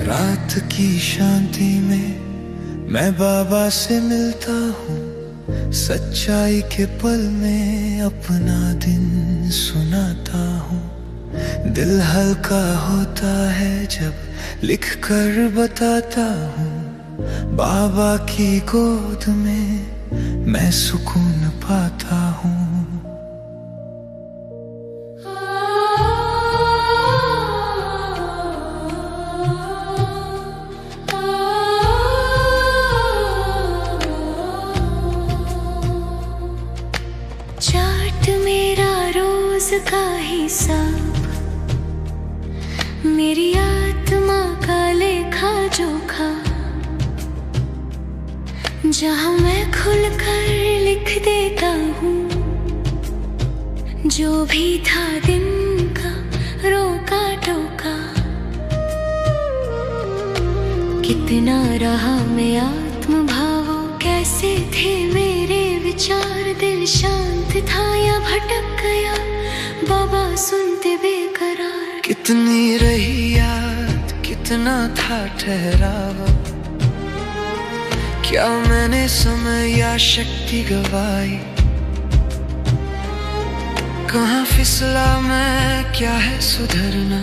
रात की शांति में मैं बाबा से मिलता हूँ, सच्चाई के पल में अपना दिन सुनाता हूँ। दिल हल्का होता है जब लिख कर बताता हूँ, बाबा की गोद में मैं सुकून पाता हूँ। चाट मेरा रोज का हिसाब, मेरी आत्मा का लेखा जोखा, जहां मैं खुलकर लिख देता हूँ जो भी था दिन का रोका टोका। कितना रहा मैं आत्म भावो, कैसे थे मेरे विचार, दिल शांत था या भटक गया, बाबा सुनते बेकरार। कितनी रही याद, कितना था ठहरावा, क्या मैंने समय या शक्ति गवाई, कहाँ फिसला मैं, क्या है सुधरना,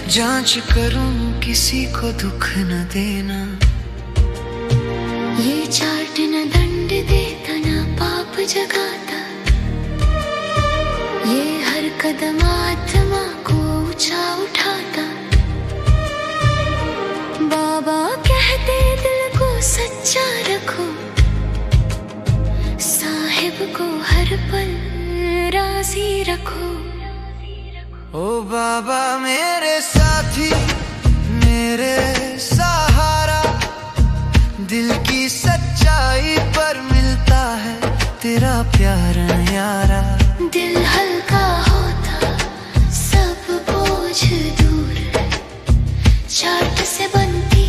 जांच करूं किसी को दुख न देना। ये चार्ट न दंड देता न पाप जगाता, ये हर कदम आत्मा को ऊंचा उठाता। बाबा कहते दिल को सच्चा रखो, साहिब को हर पल राजी रखो। ओ बाबा मेरे साथी, मेरे सहारा, दिल की सच्चाई पर मिलता है तेरा प्यार न्यारा। दिल हल्का होता, सब बोझ दूर, चार्ट से बनती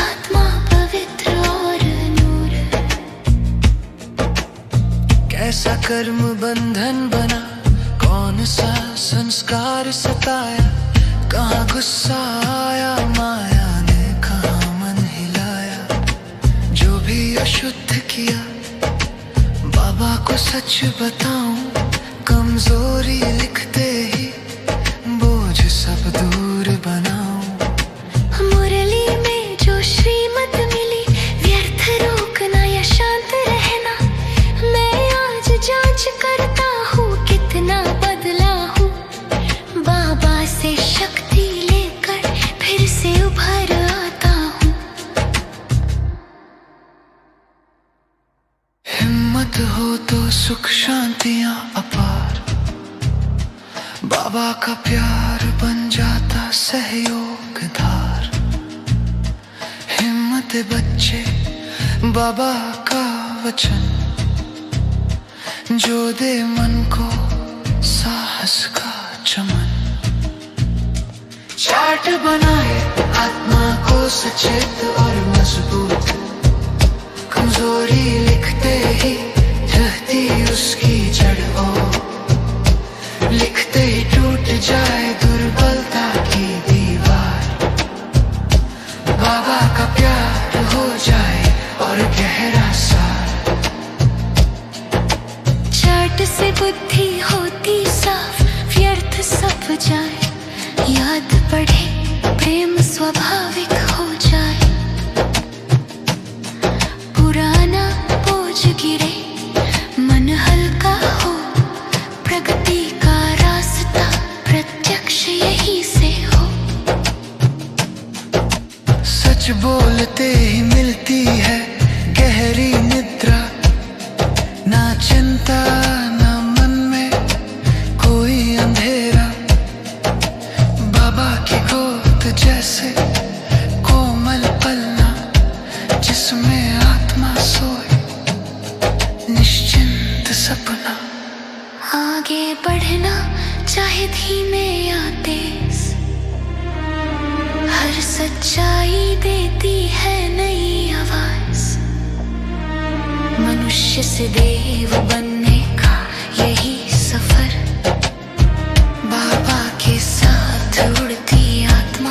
आत्मा पवित्र और नूर। कैसा कर्म बंधन बना, कौन सा संस्कार सताया, कहाँ गुस्सा आया माया ने, कहाँ मन हिलाया। जो भी अशुद्ध किया बाबा को सच बताऊं, कमजोरी लिखते ही बोझ सब दूर बनाऊं। मुरली में जो श्रीमत मिली, व्यर्थ रोकना या शांत रहना, मैं आज जांच करता हूँ कितना बदला हूँ। बाबा से शक्ति लेकर फिर से उभर आता हूँ। हिम्मत हो तो सुख शांतियां अपार, बाबा का प्यार बन जाता सहयोग धार। हिम्मत बच्चे बाबा का वचन, जो दे मन को साहस का चमन। चार्ट बनाए आत्मा को सचेत और मजबूत, कमजोरी लिखते ही ढहती उसकी जड़ हो, लिखते ही टूट जाए दुर्बलता की दीवार। बाबा का प्यार हो जाए और गहरा सार। चार्ट से बुद्धि होती साफ, व्यर्थ सब जाए, याद पढ़े प्रेम स्वाभाविक हो जाए। पुराना बोझ गिरे, मन हल्का हो, प्रगति का रास्ता प्रत्यक्ष यही से हो। सच बोलते ही मिलती है गहरी निद्रा, ना चिंता ना मन में कोई अंधेरा। बाबा की गोद जैसे कोमल पलना, जिसमें आत्मा सोए निश्चिंत सपना। आगे बढ़ना चाहे धीमे या तेज, हर सच्चाई देती है नई आवाज। मनुष्य से देव बनने का यही सफर, बाबा के साथ उड़ती आत्मा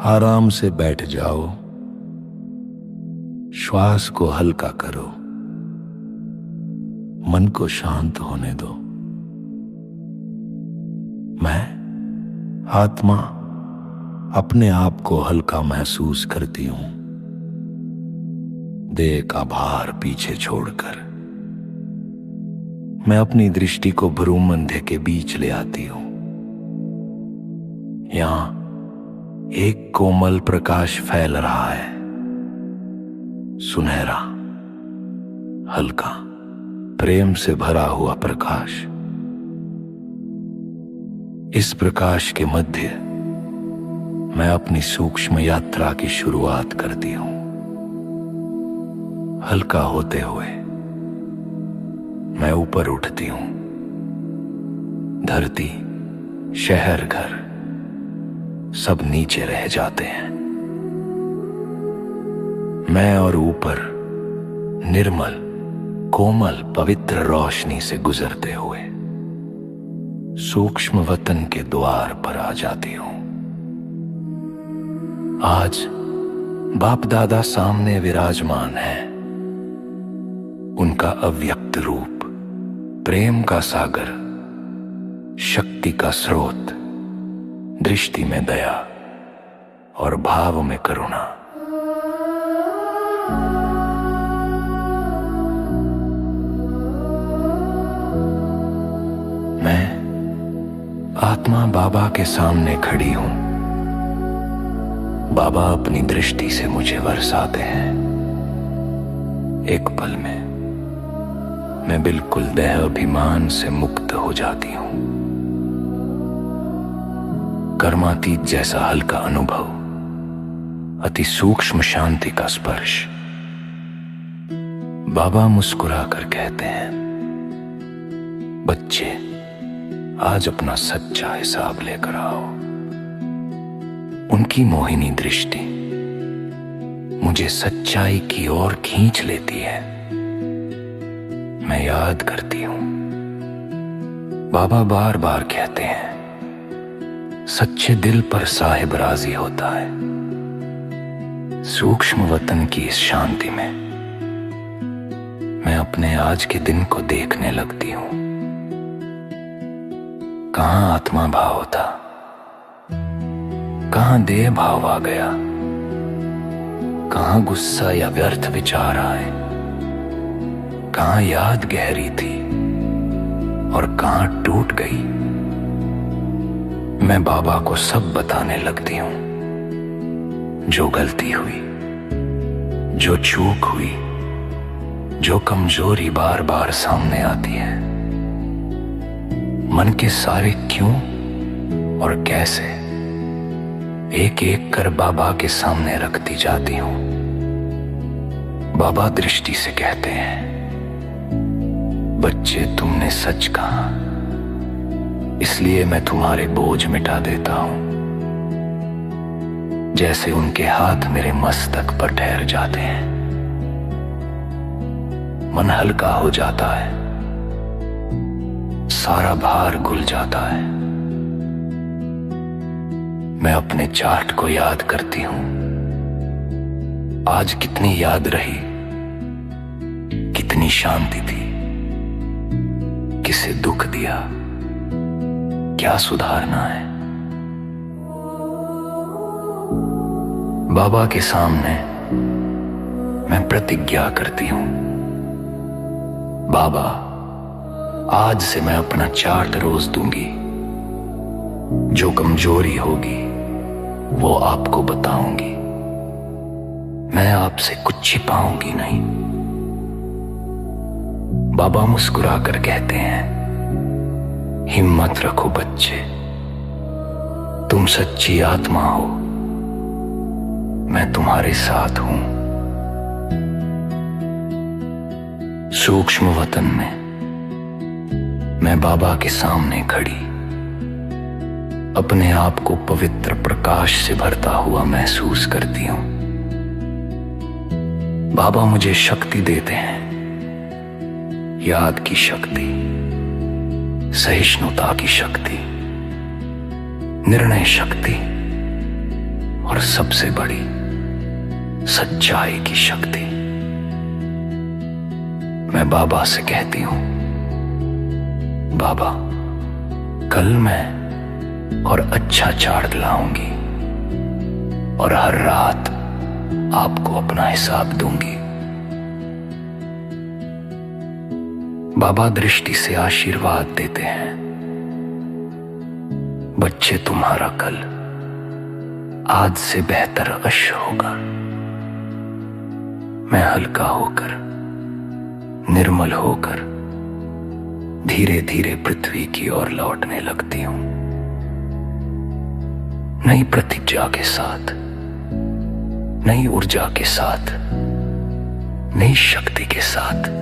आराम से बैठ जाओ, श्वास को हल्का करो, मन को शांत होने दो। मैं आत्मा अपने आप को हल्का महसूस करती हूं, देह का भार पीछे छोड़कर मैं अपनी दृष्टि को भ्रूम अंधे के बीच ले आती हूं। यहां एक कोमल प्रकाश फैल रहा है, सुनहरा, हल्का, प्रेम से भरा हुआ प्रकाश। इस प्रकाश के मध्य मैं अपनी सूक्ष्म यात्रा की शुरुआत करती हूं। हल्का होते हुए मैं ऊपर उठती हूं। धरती, शहर, घर सब नीचे रह जाते हैं। मैं और ऊपर निर्मल, कोमल, पवित्र रोशनी से गुजरते हुए सूक्ष्म वतन के द्वार पर आ जाती हूं। आज बाप दादा सामने विराजमान है। उनका अव्यक्त रूप, प्रेम का सागर, शक्ति का स्रोत, दृष्टि में दया और भाव में करुणा। मैं आत्मा बाबा के सामने खड़ी हूं। बाबा अपनी दृष्टि से मुझे बरसाते हैं। एक पल में मैं बिल्कुल देह अभिमान से मुक्त हो जाती हूं। कर्मातीत जैसा हल्का अनुभव, अति सूक्ष्म शांति का स्पर्श। बाबा मुस्कुराकर कहते हैं, बच्चे आज अपना सच्चा हिसाब लेकर आओ। उनकी मोहिनी दृष्टि मुझे सच्चाई की ओर खींच लेती है। मैं याद करती हूं, बाबा बार बार कहते हैं, सच्चे दिल पर साहिब राजी होता है। सूक्ष्म वतन की इस शांति में मैं अपने आज के दिन को देखने लगती हूं। कहां आत्मा भाव था, कहां देह भाव आ गया, कहां गुस्सा या व्यर्थ विचार आए, कहां याद गहरी थी और कहां टूट गई। मैं बाबा को सब बताने लगती हूं। जो गलती हुई, जो चूक हुई, जो कमजोरी बार बार सामने आती है, मन के सारे क्यों और कैसे एक एक कर बाबा के सामने रखती जाती हूं। बाबा दृष्टि से कहते हैं, बच्चे तुमने सच कहा, इसलिए मैं तुम्हारे बोझ मिटा देता हूं। जैसे उनके हाथ मेरे मस्तक पर ठहर जाते हैं, मन हल्का हो जाता है, सारा भार घुल जाता है। मैं अपने चार्ट को याद करती हूं। आज कितनी याद रही, कितनी शांति थी, किसे दुख दिया, क्या सुधारना है। बाबा के सामने मैं प्रतिज्ञा करती हूं, बाबा आज से मैं अपना चार्ट रोज दूंगी। जो कमजोरी होगी वो आपको बताऊंगी। मैं आपसे कुछ छिपाऊंगी नहीं। बाबा मुस्कुराकर कहते हैं, हिम्मत रखो बच्चे, तुम सच्ची आत्मा हो, मैं तुम्हारे साथ हूं। सूक्ष्म वतन में मैं बाबा के सामने खड़ी अपने आप को पवित्र प्रकाश से भरता हुआ महसूस करती हूं। बाबा मुझे शक्ति देते हैं, याद की शक्ति, सहिष्णुता की शक्ति, निर्णय शक्ति और सबसे बड़ी सच्चाई की शक्ति। मैं बाबा से कहती हूं, बाबा कल मैं और अच्छा चार्ट लाऊंगी और हर रात आपको अपना हिसाब दूंगी। बाबा दृष्टि से आशीर्वाद देते हैं, बच्चे तुम्हारा कल आज से बेहतर अवश्य होगा। मैं हल्का होकर, निर्मल होकर धीरे धीरे पृथ्वी की ओर लौटने लगती हूं, नई प्रतिज्ञा के साथ, नई ऊर्जा के साथ, नई शक्ति के साथ।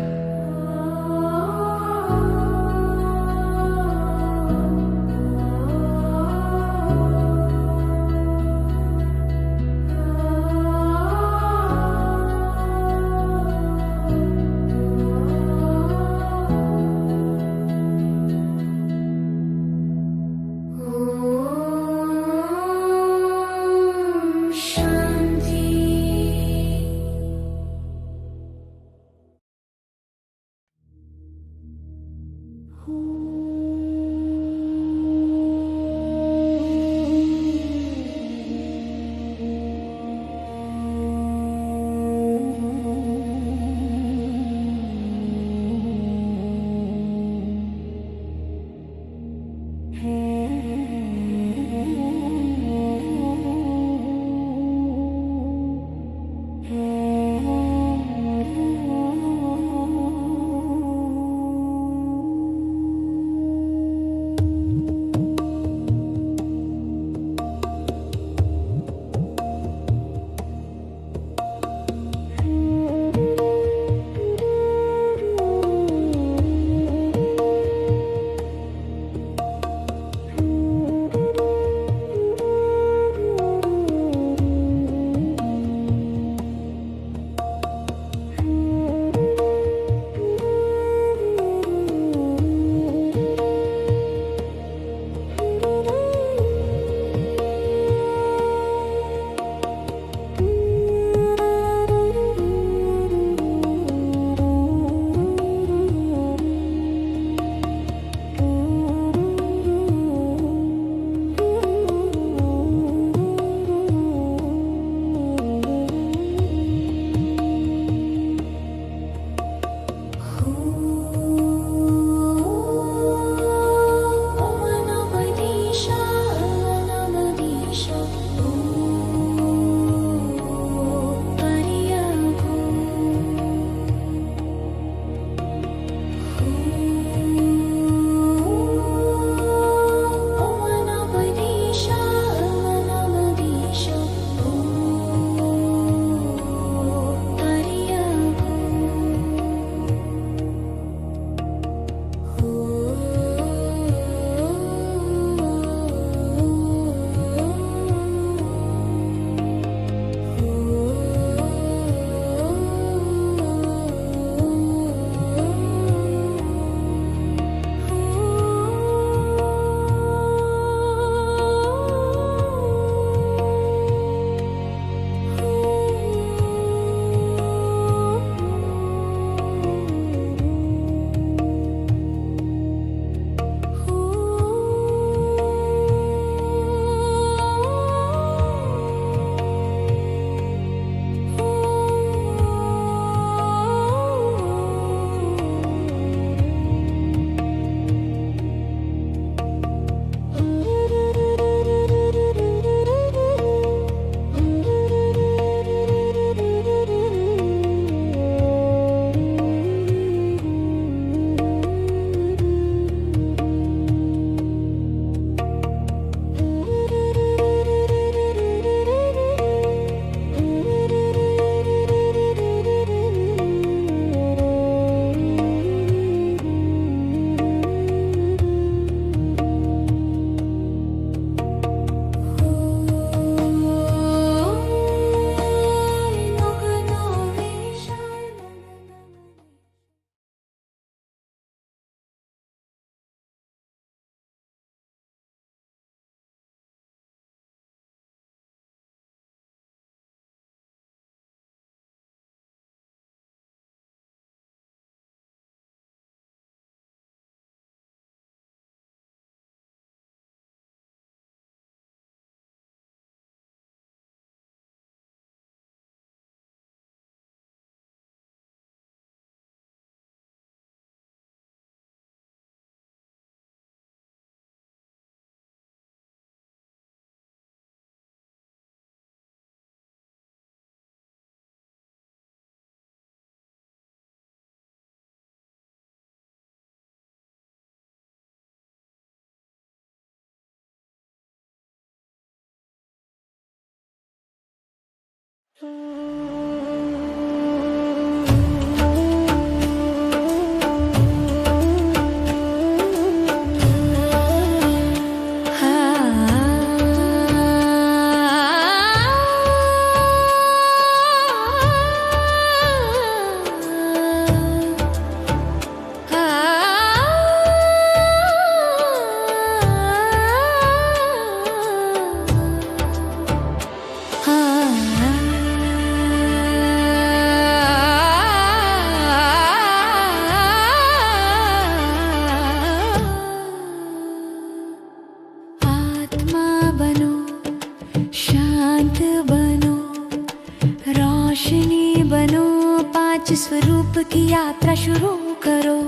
बनो, पांच स्वरूप की यात्रा शुरू करो।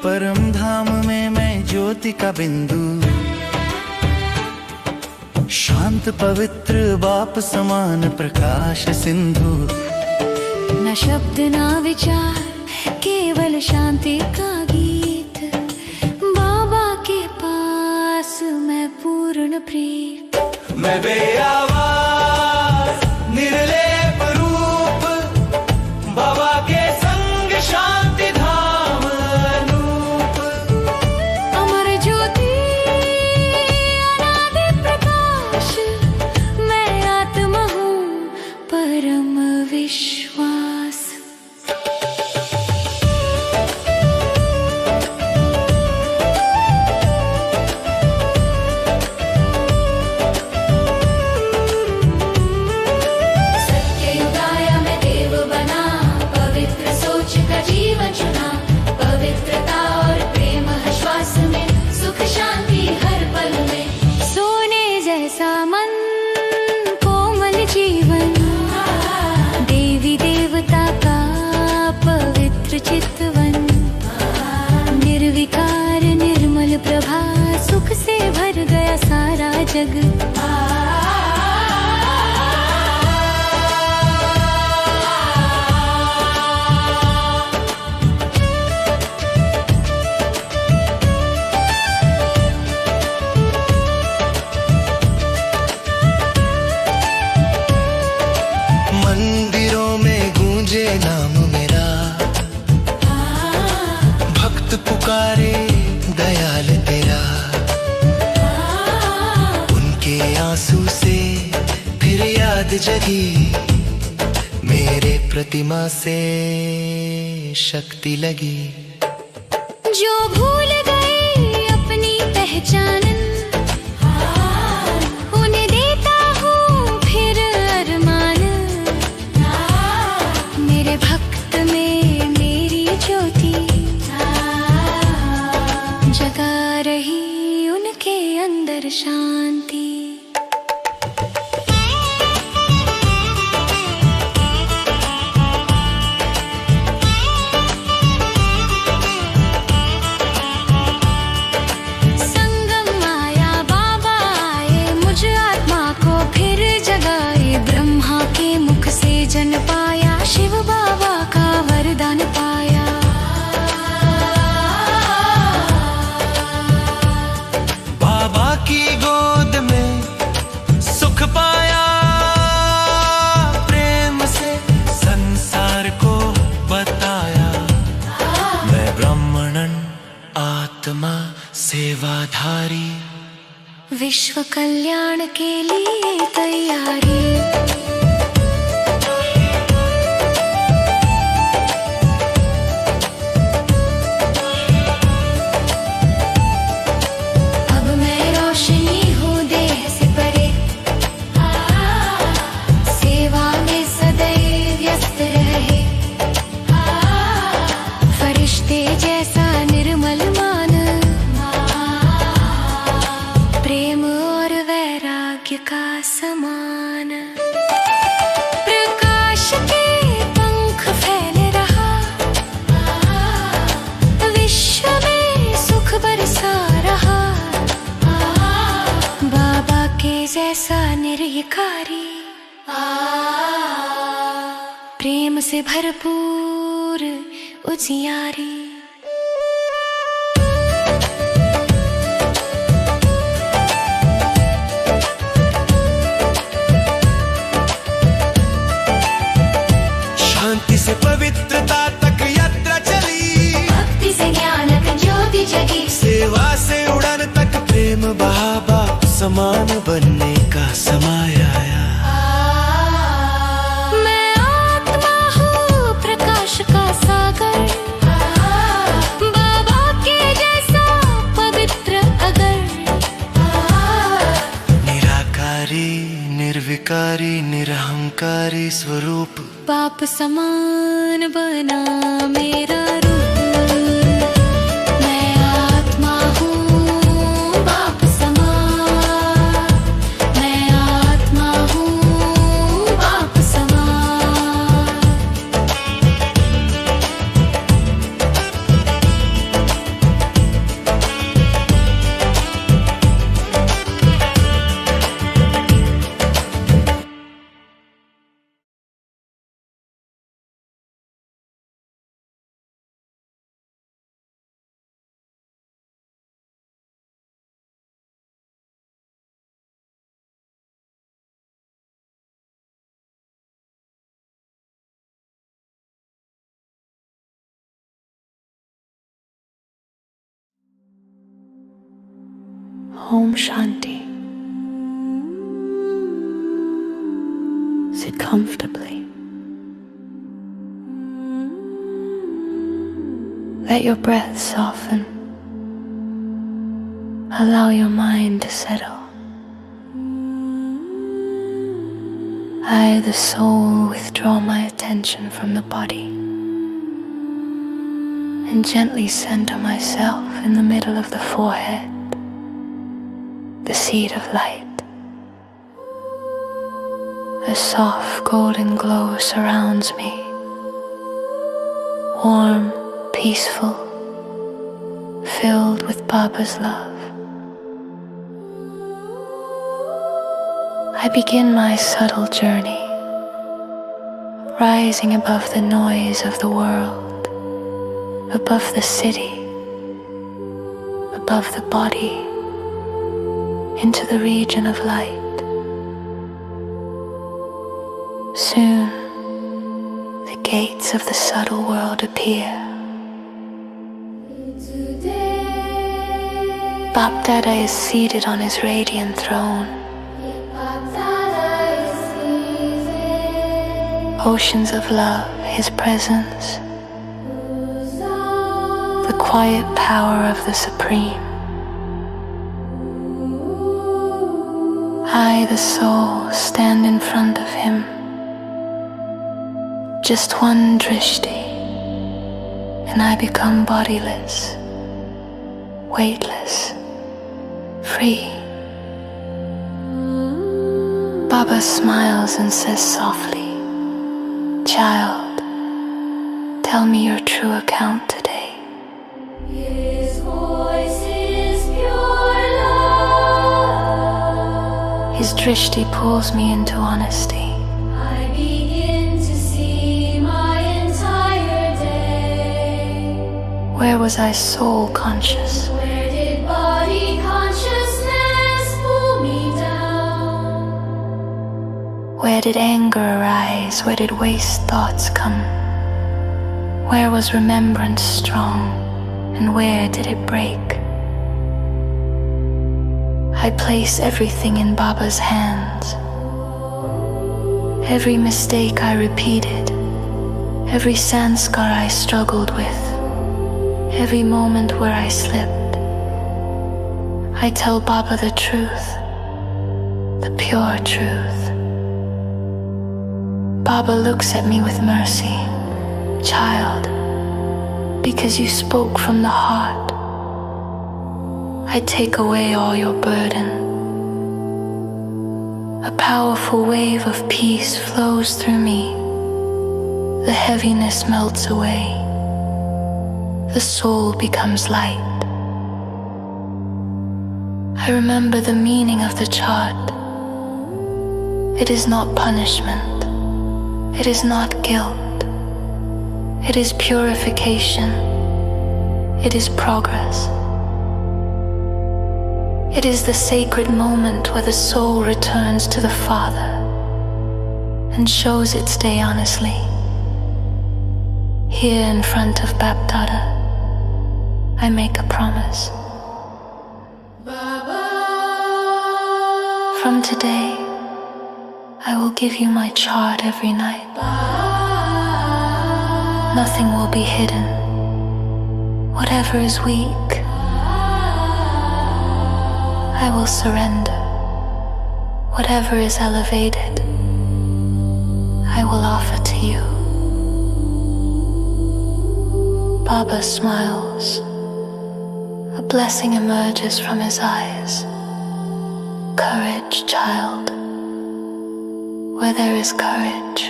परम धाम में मैं ज्योति का बिंदु, शांत पवित्र बाप समान प्रकाश सिंधु। न शब्द ना विचार, केवल शांति का गीत। बाबा के पास मैं पूर्ण प्रीत। मैं बेआवाज निर्लेप रूप, बाबा के संग शांति धाम अनूप। अमर ज्योति अनादि प्रकाश, मैं आत्मा हूँ परम विश्वास। जीवन चुना, पवित्रता और प्रेम है श्वास में, सुख शांति हर पल में। सोने जैसा मन, कोमल जीवन, देवी देवता का पवित्र चितवन। निर्विकार निर्मल प्रभा, सुख से भर गया सारा जग। मंदिरों में गूंजे नाम मेरा, भक्त पुकारे दयाल तेरा। उनके आंसू से फिर याद जगी, मेरे प्रतिमा से शक्ति लगी। जो भूल गए अपनी पहचान, उन्हें देता हूँ फिर अरमान। मेरे भक्त में मेरी ज्योति, जगा रही उनके अंदर शांति। संगम आया, बाबा आए, मुझ आत्मा को फिर जगाए। ब्रह्मा के मुख से जन पाया, शिव बाबा का वरदान पाया। बाबा की गोद में सुख पाया, प्रेम से संसार को बताया। मैं ब्राह्मणन आत्मा सेवाधारी, विश्व कल्याण के लिए तैयारी। अब मैं रोशनी हूँ देह से परे, सेवा में सदैव व्यस्त रहे। फरिश्ते जैसा निर्मल मान, प्रेम और वैराग्य का समान। प्रकाश के पंख फैल रहा, विश्व में सुख बरसा रहा। बाबा के जैसा निर्विकारी, प्रेम से भरपूर उजियारी। पवित्रता तक यात्रा चली, भक्ति से ज्ञान की ज्योति जगी, सेवा से उड़न तक प्रेम बहा, बाप समान बनने का समय आया। मैं आत्मा हूँ प्रकाश का सागर, बाबा के जैसा पवित्र अगर, निराकारी निर्विकारी निरहंकारी स्वरूप, बाप समान बना मेरा रूप। मैं आत्मा हूँ बाप समान, मैं आत्मा हूँ बाप समान। Om Shanti. Sit comfortably. Let your breath soften. Allow your mind to settle. I, the soul, withdraw my attention from the body and gently center myself in the middle of the forehead, the seat of light. A soft golden glow surrounds me, warm, peaceful, filled with Baba's love. I begin my subtle journey, rising above the noise of the world, above the city, above the body, into the region of light. Soon, the gates of the subtle world appear. Bap Dada is seated on his radiant throne. Oceans of love, his presence, the quiet power of the Supreme. I, the soul, stand in front of him. Just one drishti, and I become bodiless, weightless, free. Baba smiles and says softly, "Child, tell me your true account today." His voice is pure love. His drishti pulls me into honesty. I begin to see my entire day. Where was I soul conscious? Where did body consciousness pull me down? Where did anger arise? Where did waste thoughts come? Where was remembrance strong? And where did it break? I place everything in Baba's hands. Every mistake I repeated, every sanskar I struggled with, every moment where I slipped, I tell Baba the truth, the pure truth. Baba looks at me with mercy. "Child, because you spoke from the heart, I take away all your burden." A powerful wave of peace flows through me. The heaviness melts away. The soul becomes light. I remember the meaning of the chart. It is not punishment. It is not guilt. It is purification. It is progress. It is the sacred moment where the soul returns to the Father and shows its day honestly. Here in front of Bapdada, I make a promise. From today, I will give you my chart every night. Nothing will be hidden. Whatever is weak, I will surrender. Whatever is elevated, I will offer to you. Baba smiles. A blessing emerges from his eyes. Courage, child. Where there is courage,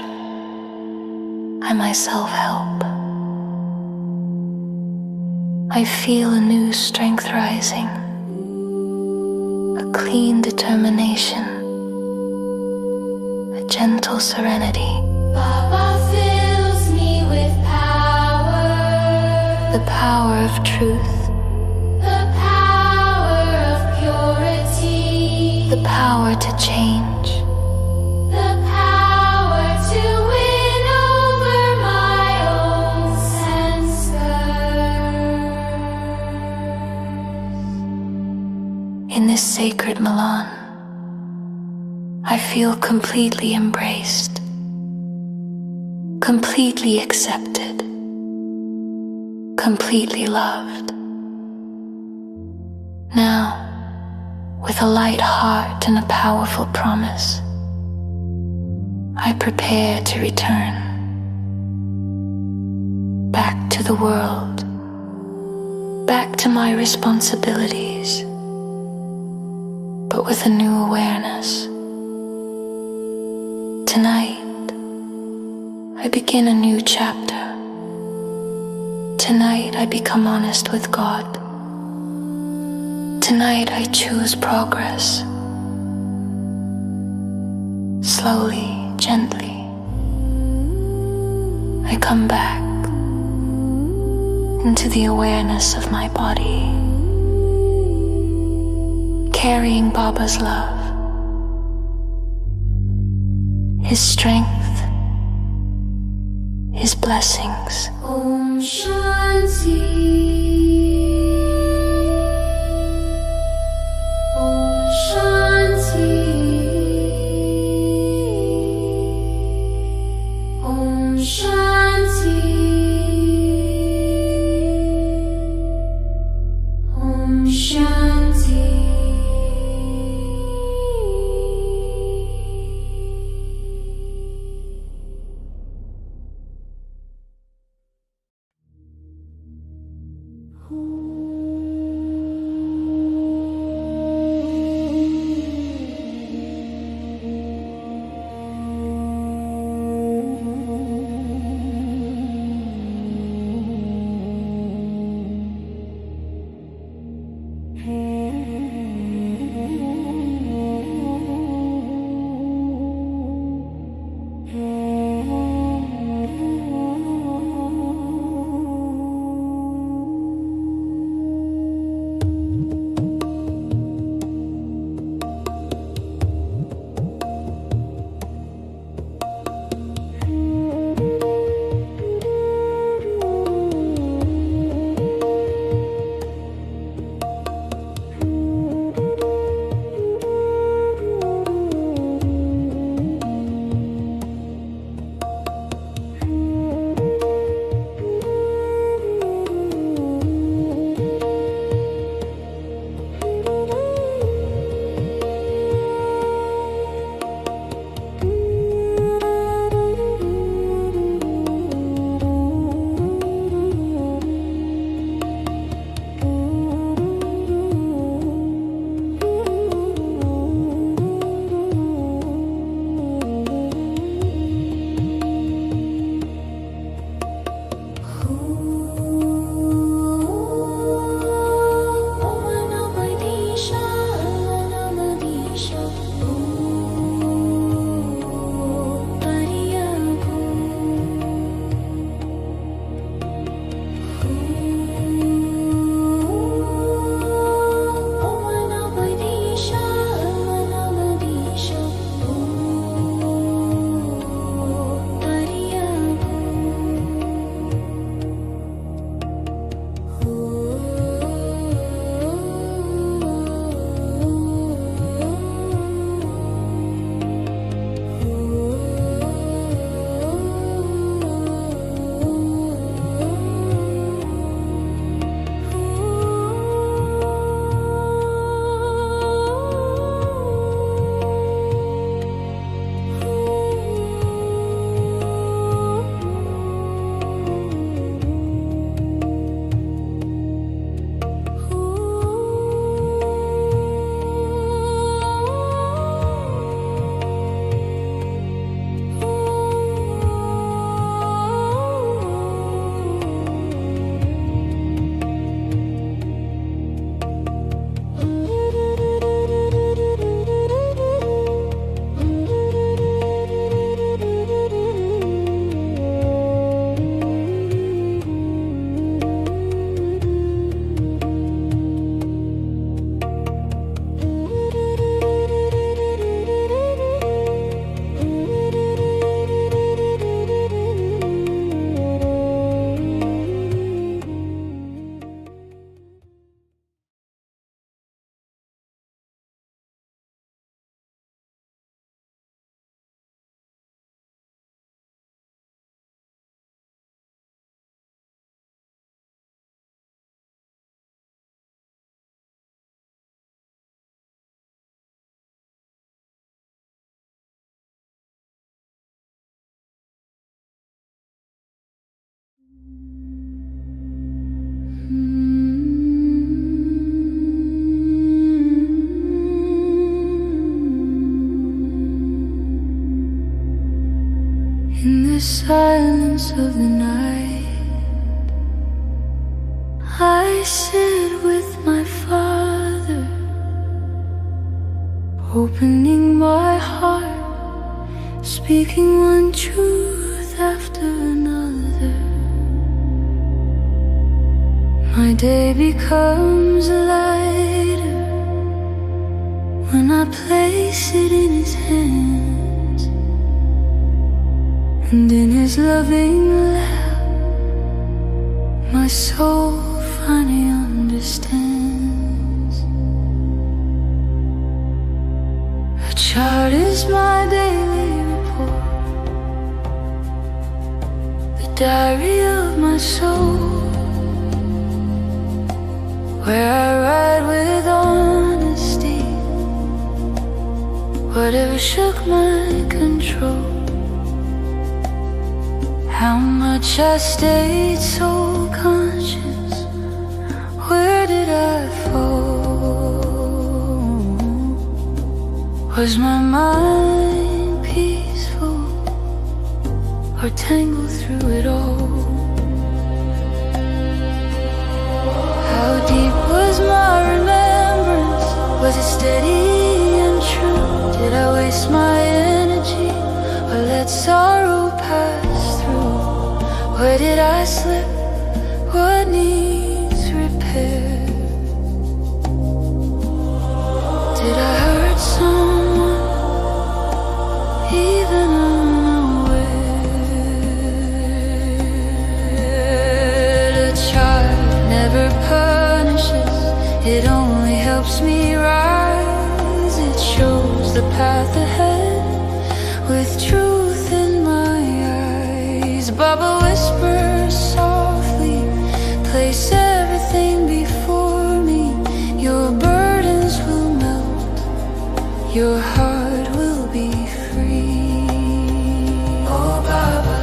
I myself help. I feel a new strength rising, a clean determination, a gentle serenity. Baba fills me with power, The power of truth, the power of purity, the power to change, the power to win over my own senses. In this sacred Milan, I feel completely embraced, completely accepted, completely loved. Now, with a light heart and a powerful promise, I prepare to return back to the world, back to my responsibilities, but with a new awareness. Tonight, I begin a new chapter. Tonight, I become honest with God. Tonight, I choose progress. Slowly, gently, I come back into the awareness of my body, carrying Baba's love, his strength, his blessings. Om Shanti. In the silence of the night, I sit with my Father, opening my heart, speaking one truth after another. My day becomes lighter when I place it in His hands, and in His loving lap my soul finally understands. A chart is my daily report, the diary of my soul, where I write with honesty whatever shook my control. How much I stayed so conscious, where did I fall? Was my mind peaceful or tangled through it all? How deep was my remembrance? Was it steady and true? Did I waste my energy or let sorrow pass through? Where did I slip? What needs repair? Did I hurt someone, even unaware? The child never punishes, it only helps me rise. It shows the path ahead with truth in my eyes. Baba whispers softly, place everything before me. Your burdens will melt, your heart will be free. Oh Baba,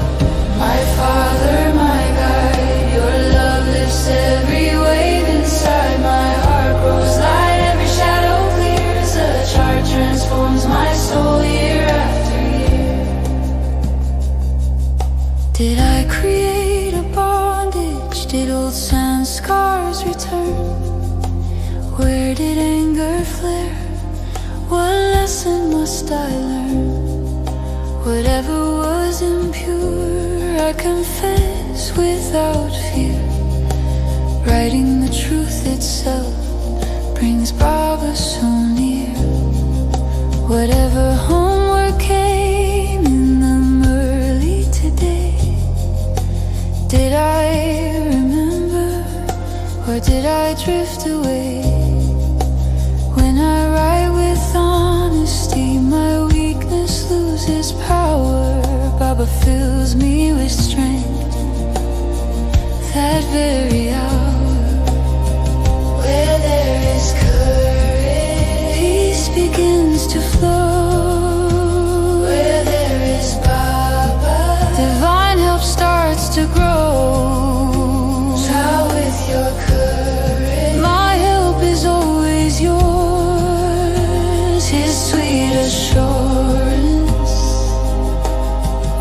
my Father, my guide, your love lifts every wave inside. My heart grows light, every shadow clears. A chart transforms my soul year after year. Did I create a bondage? Did old sand scars return? Where did anger flare? What lesson must I learn? Whatever was impure, I confess without fear. Writing the truth itself brings Baba so near. Whatever homework came in them early today, did I remember or did I drift away? When I write with honesty, my weakness loses power. Baba fills me with strength that very hour. Where there is courage, peace begins to flow. Where there is Baba, divine help starts to grow. Child with your courage, my help is always yours. His sweet assurance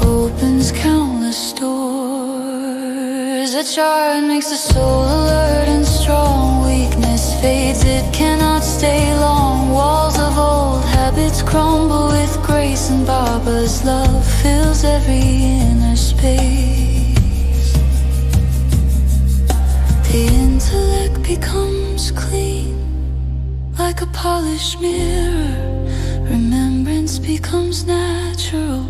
opens countless doors. A chart makes the soul alert and strong. Weakness fades, it cannot stay long. Walls of old habits crumble with grace, and Baba's love fills every inner space. The intellect becomes clean, like a polished mirror. Remembrance becomes natural,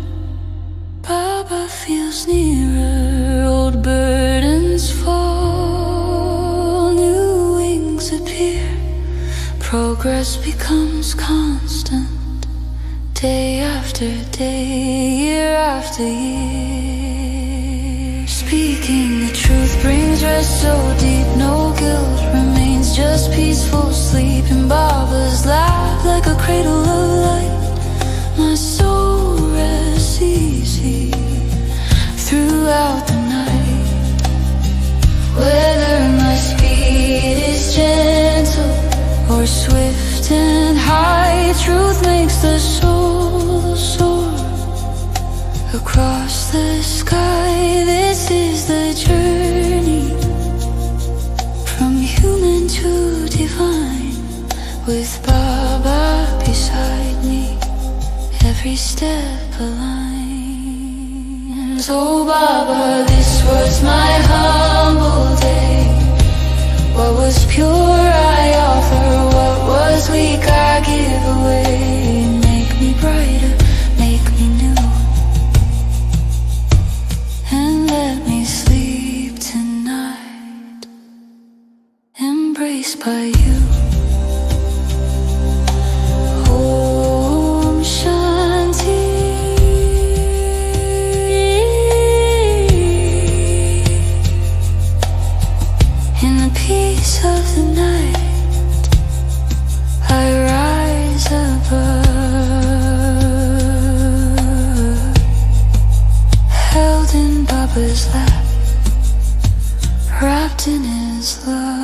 Baba feels nearer. Old burdens fall, new wings appear. Progress becomes constant, day after day, year after year. Speaking the truth brings rest so deep, no guilt remains, just peaceful sleep in Baba's lap. Like a cradle of light, my soul rests easy throughout the night. swift and high, truth makes the soul soar across the sky. This is the journey from human to divine, with Baba beside me, every step aligns. Oh Baba, this was my humble day. What was pure I offer, what was weak I give away. Make me brighter, make me new, and let me sleep tonight, embraced by you. Om Shanti. In the peace of the night, I rise above, held in Baba's lap, wrapped in his love.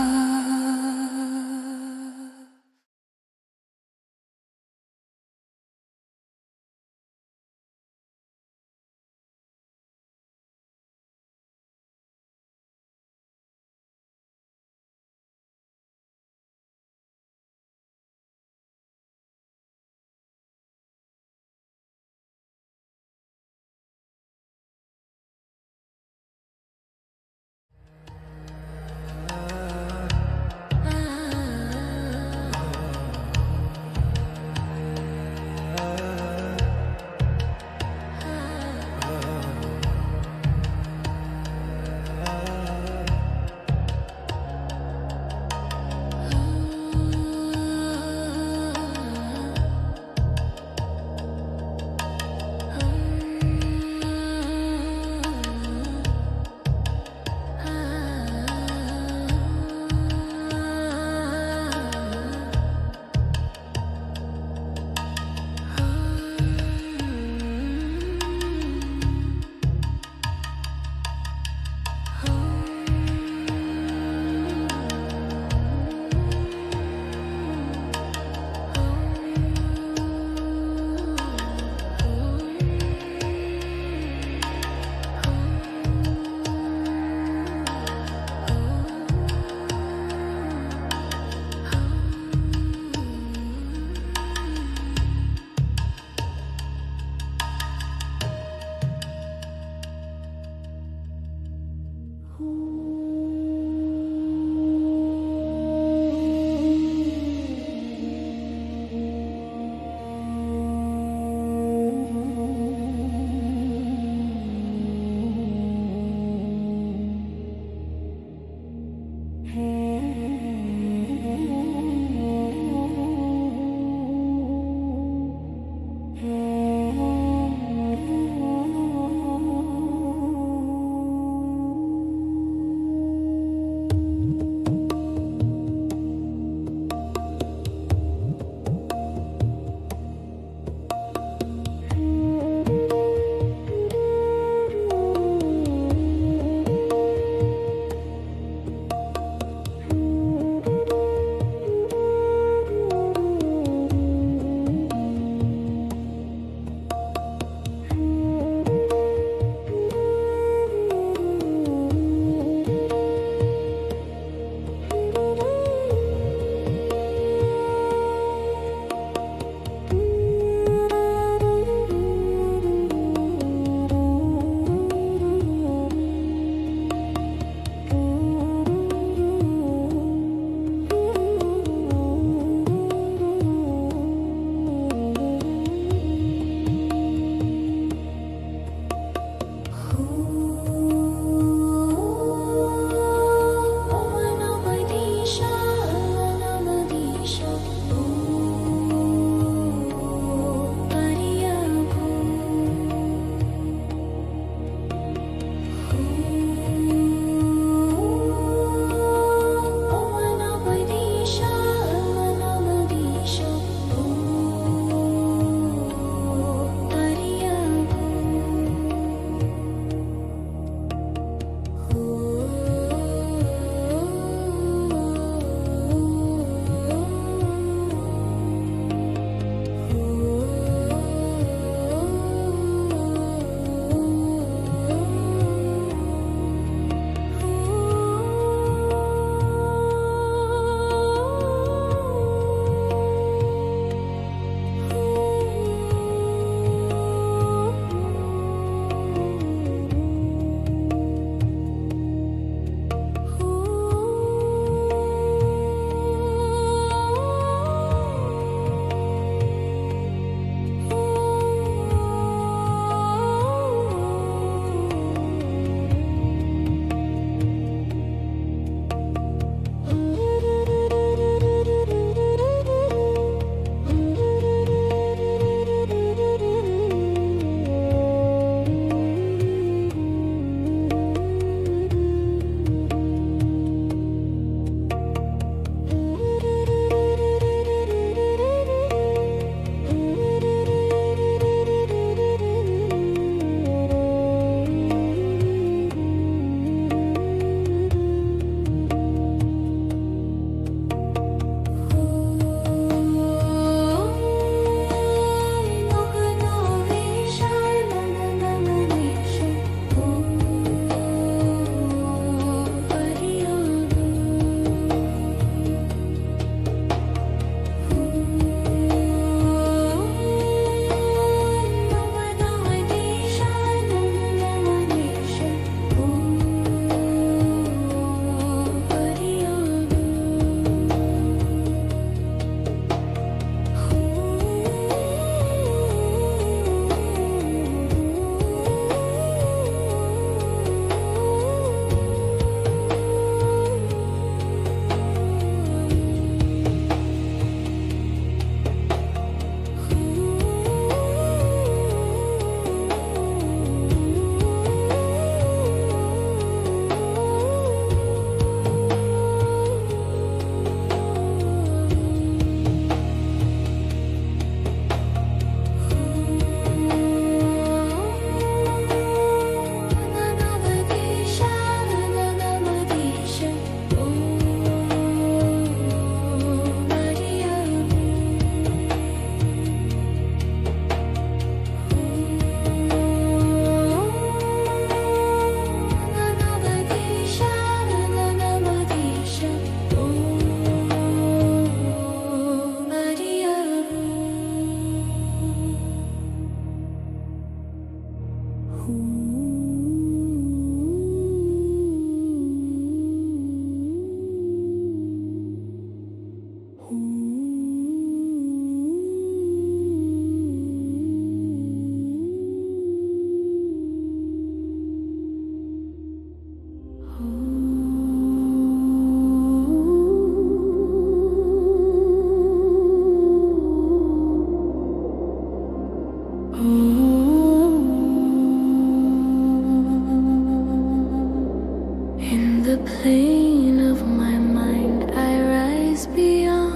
the plane of my mind I rise beyond,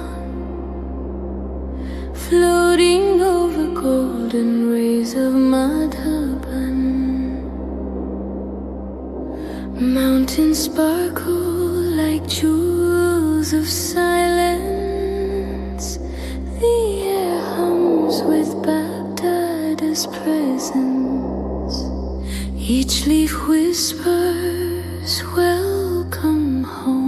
floating over golden rays of Madhaban. Mountains sparkle like jewels of silence. The air hums with Baghdad's presence. Each leaf whispers, welcome home.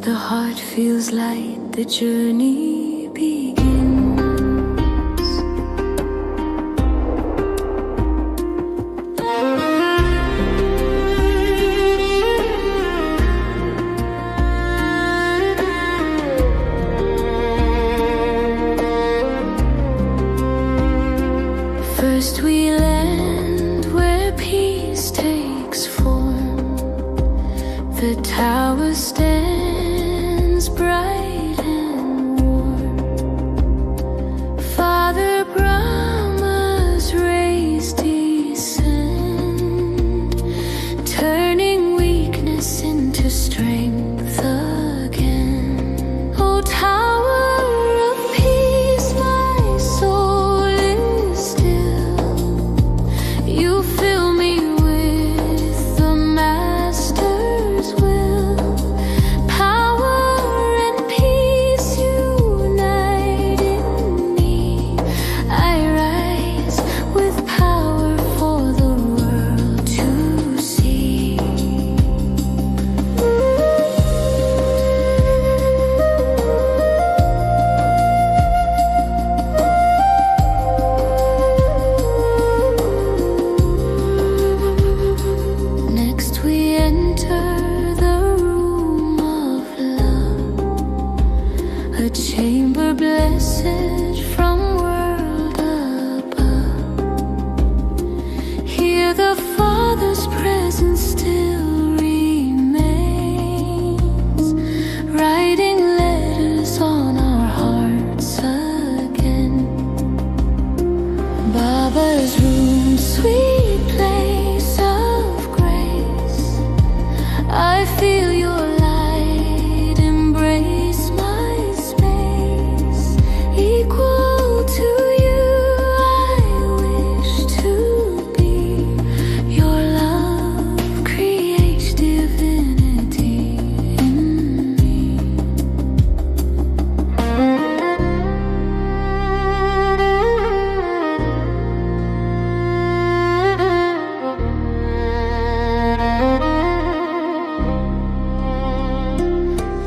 The heart feels light, the journey begins. First we land where peace takes form. The tower stands bright and warm. Father Brahma's rays descend, turning weakness into strength again. Oh, tower of peace, my soul is still. You fill me with the Master's will. Power and peace unite in me. I rise with power for the world to see. Next we enter the room of love, a chamber blessed from world above. Here the Father's presence still remains, writing letters on our hearts again. Baba's room, sweet place of grace. I feel your light embrace my space. Equal to you, I wish to be. Your love creates divinity in me.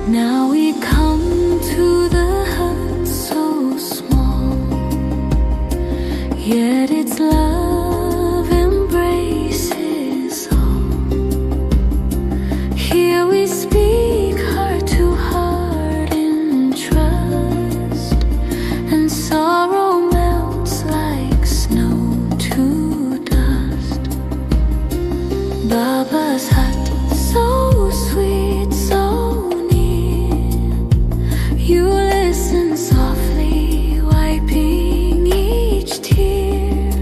Now we come to the hut so small, yet its love embraces all. Here we speak heart to heart in trust, and sorrow melts like snow to dust. Baba's hut, so sweet, so near. You listen softly, wiping each tear.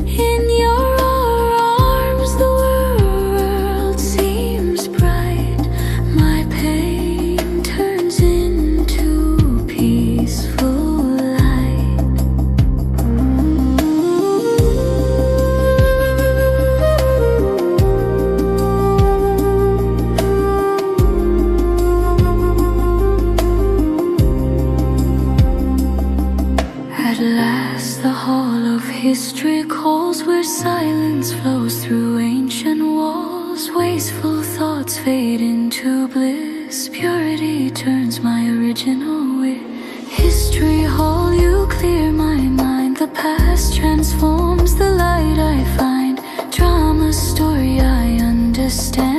In your arms the world seems bright. My pain turns into peaceful light. At last the hall of history calls, where silence flows through ancient walls. Wasteful thoughts fade into bliss. Purity turns my original wit. History hall, you clear my mind. The past transforms the light I find. Drama story I understand.